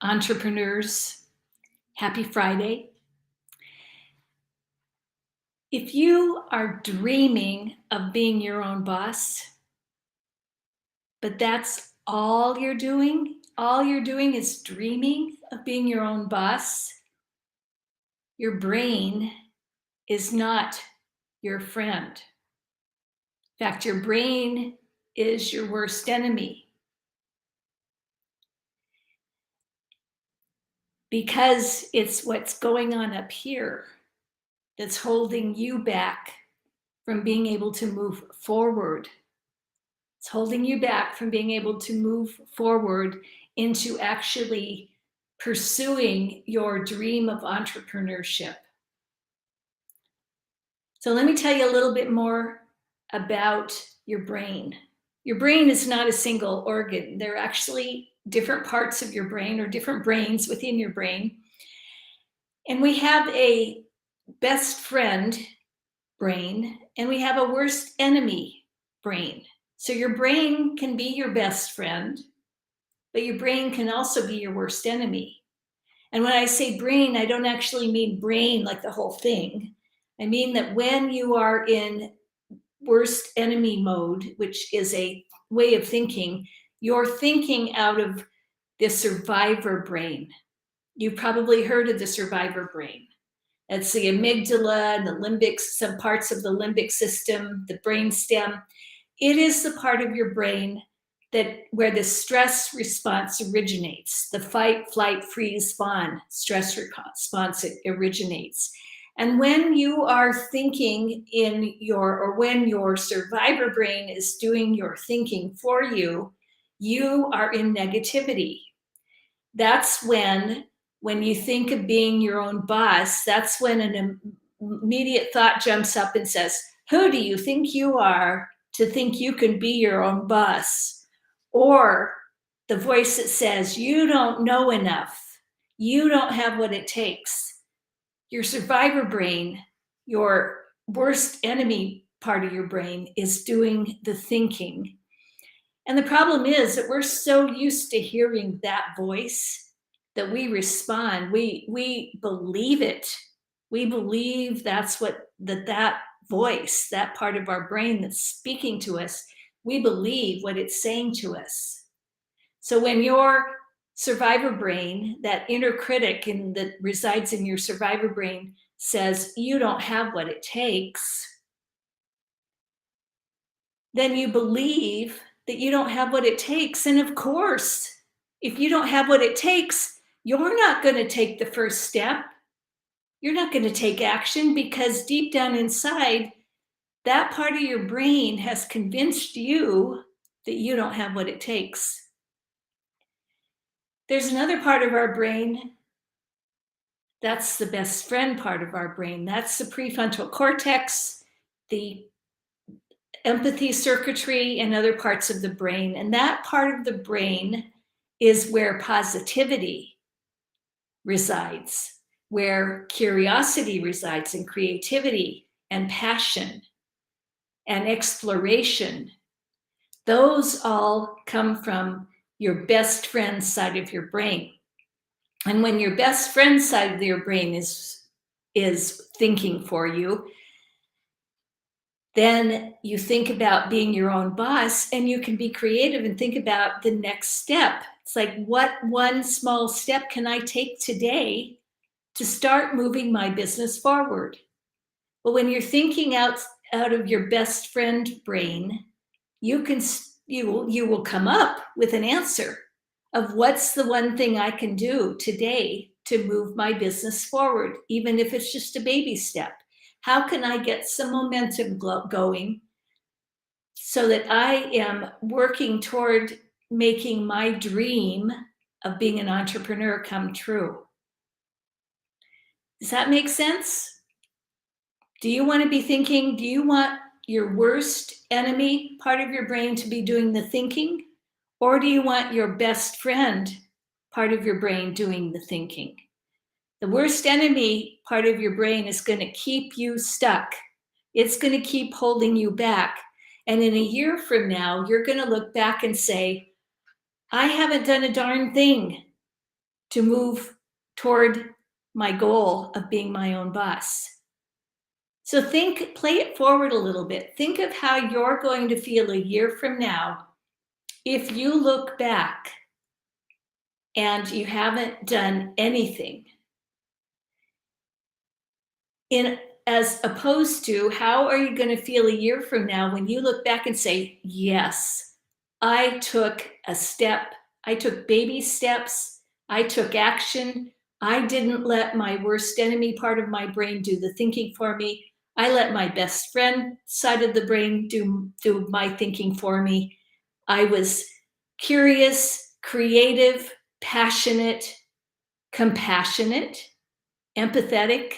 entrepreneurs. Happy Friday. If you are dreaming of being your own boss, but that's all you're doing is dreaming of being your own boss, your brain is not your friend. In fact, your brain is your worst enemy. Because it's what's going on up here that's holding you back from being able to move forward. It's holding you back from being able to move forward into actually pursuing your dream of entrepreneurship. So let me tell you a little bit more about your brain. Your brain is not a single organ. There are actually different parts of your brain or different brains within your brain. And we have a best friend brain and we have a worst enemy brain. So your brain can be your best friend, but your brain can also be your worst enemy. And when I say brain, I don't actually mean brain like the whole thing. I mean that when you are in worst enemy mode, which is a way of thinking, you're thinking out of the survivor brain. You've probably heard of the survivor brain. It's the amygdala and the limbic, some parts of the limbic system, the brainstem. It is the part of your brain that where the stress response originates, the fight, flight, freeze, fawn stress response originates. And when you are thinking when your survivor brain is doing your thinking for you, you are in negativity. That's when you think of being your own boss, that's when an immediate thought jumps up and says, who do you think you are to think you can be your own boss? Or the voice that says, you don't know enough. You don't have what it takes. Your survivor brain, your worst enemy part of your brain, is doing the thinking. And the problem is that we're so used to hearing that voice that we respond. We believe it. We believe that's what that voice, that part of our brain that's speaking to us, we believe what it's saying to us. So when your survivor brain, that inner critic that resides in your survivor brain, says you don't have what it takes, then you believe that you don't have what it takes. And of course, if you don't have what it takes, you're not going to take the first step. You're not going to take action because deep down inside, that part of your brain has convinced you that you don't have what it takes. There's another part of our brain. That's the best friend part of our brain. That's the prefrontal cortex, the empathy circuitry, and other parts of the brain. And that part of the brain is where positivity resides, where curiosity resides, and creativity and passion and exploration. Those all come from your best friend side of your brain. And when your best friend side of your brain is thinking for you, then you think about being your own boss and you can be creative and think about the next step. It's like, what one small step can I take today to start moving my business forward? Well, when you're thinking out of your best friend brain, you will come up with an answer of what's the one thing I can do today to move my business forward, even if it's just a baby step. How can I get some momentum going so that I am working toward making my dream of being an entrepreneur come true? Does that make sense? Do you want to be thinking, do you want your worst enemy part of your brain to be doing the thinking? Or do you want your best friend part of your brain doing the thinking? The worst enemy part of your brain is going to keep you stuck. It's going to keep holding you back. And in a year from now, you're going to look back and say, I haven't done a darn thing. to move toward my goal of being my own boss. So play it forward a little bit. Think of how you're going to feel a year from now if you look back and you haven't done anything. As opposed to, how are you going to feel a year from now when you look back and say, yes, I took a step, I took baby steps, I took action, I didn't let my worst enemy part of my brain do the thinking for me. I let my best friend side of the brain do my thinking for me. I was curious, creative, passionate, compassionate, empathetic.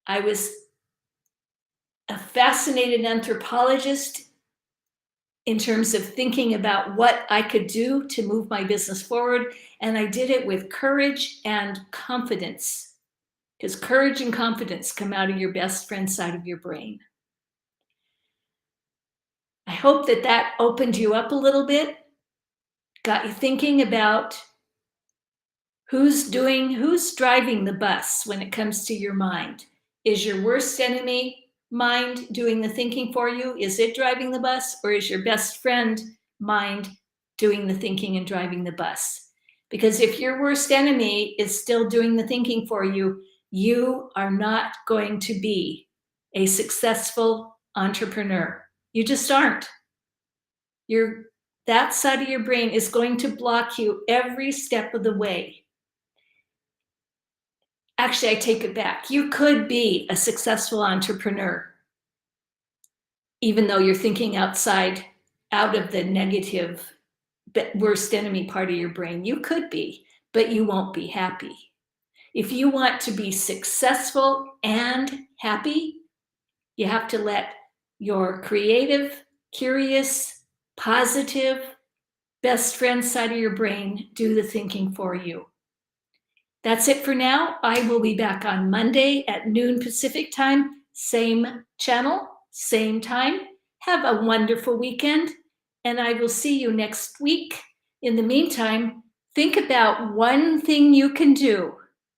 I was a fascinated anthropologist in terms of thinking about what I could do to move my business forward. And I did it with courage and confidence, because courage and confidence come out of your best friend side of your brain. I hope that opened you up a little bit, got you thinking about who's driving the bus when it comes to your mind. Is your worst enemy mind doing the thinking for you? Is it driving the bus, or is your best friend mind doing the thinking and driving the bus? Because if your worst enemy is still doing the thinking for you, you are not going to be a successful entrepreneur. You just aren't. That side of your brain is going to block you every step of the way. Actually, I take it back. You could be a successful entrepreneur, even though you're thinking out of the negative, worst enemy part of your brain. You could be, but you won't be happy. If you want to be successful and happy, you have to let your creative, curious, positive, best friend side of your brain do the thinking for you. That's it for now. I will be back on Monday at noon Pacific time, same channel, same time. Have a wonderful weekend, and I will see you next week. In the meantime, think about one thing you can do,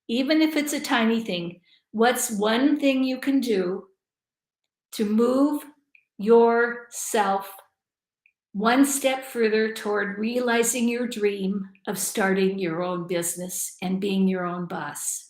even if it's a tiny thing. What's one thing you can do to move yourself one step further toward realizing your dream of starting your own business and being your own boss?